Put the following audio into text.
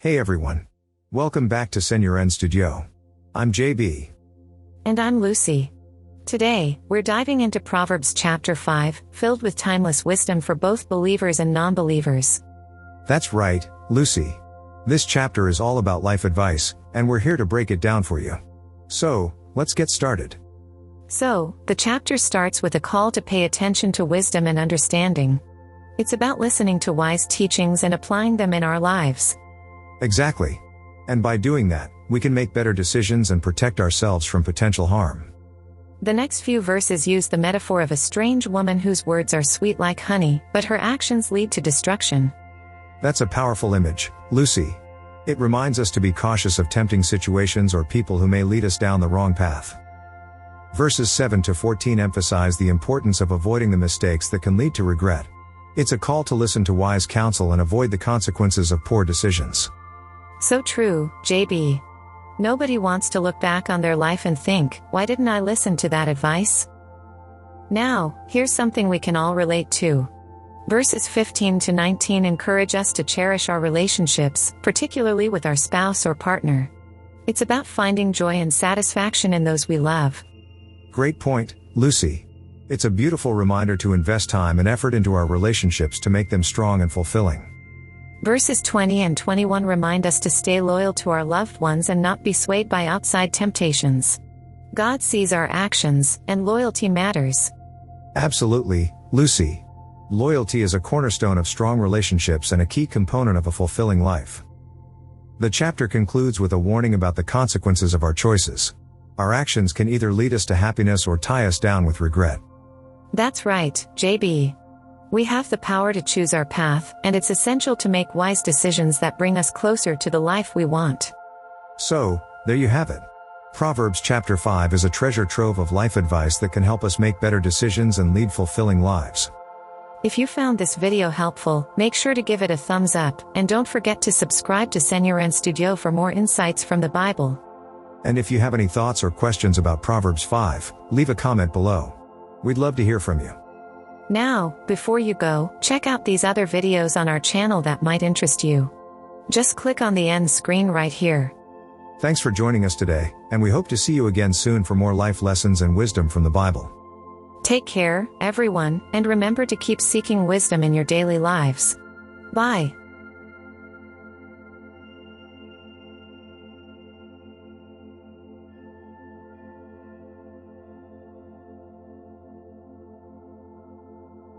Hey everyone. Welcome back to Seigneurens Studio. I'm JB. And I'm Lucy. Today, we're diving into Proverbs chapter 5, filled with timeless wisdom for both believers and non-believers. That's right, Lucy. This chapter is all about life advice, and we're here to break it down for you. So, let's get started. So, the chapter starts with a call to pay attention to wisdom and understanding. It's about listening to wise teachings and applying them in our lives. Exactly. And by doing that, we can make better decisions and protect ourselves from potential harm. The next few verses use the metaphor of a strange woman whose words are sweet like honey, but her actions lead to destruction. That's a powerful image, Lucy. It reminds us to be cautious of tempting situations or people who may lead us down the wrong path. Verses 7 to 14 emphasize the importance of avoiding the mistakes that can lead to regret. It's a call to listen to wise counsel and avoid the consequences of poor decisions. So true, JB. Nobody wants to look back on their life and think, why didn't I listen to that advice? Now, here's something we can all relate to. Verses 15 to 19 encourage us to cherish our relationships, particularly with our spouse or partner. It's about finding joy and satisfaction in those we love. Great point, Lucy. It's a beautiful reminder to invest time and effort into our relationships to make them strong and fulfilling. Verses 20 and 21 remind us to stay loyal to our loved ones and not be swayed by outside temptations. God sees our actions, and loyalty matters. Absolutely, Lucy. Loyalty is a cornerstone of strong relationships and a key component of a fulfilling life. The chapter concludes with a warning about the consequences of our choices. Our actions can either lead us to happiness or tie us down with regret. That's right, JB. We have the power to choose our path, and it's essential to make wise decisions that bring us closer to the life we want. So, there you have it. Proverbs chapter 5 is a treasure trove of life advice that can help us make better decisions and lead fulfilling lives. If you found this video helpful, make sure to give it a thumbs up, and don't forget to subscribe to Seigneurens Studio for more insights from the Bible. And if you have any thoughts or questions about Proverbs 5, leave a comment below. We'd love to hear from you. Now, before you go, check out these other videos on our channel that might interest you. Just click on the end screen right here. Thanks for joining us today, and we hope to see you again soon for more life lessons and wisdom from the Bible. Take care, everyone, and remember to keep seeking wisdom in your daily lives. Bye.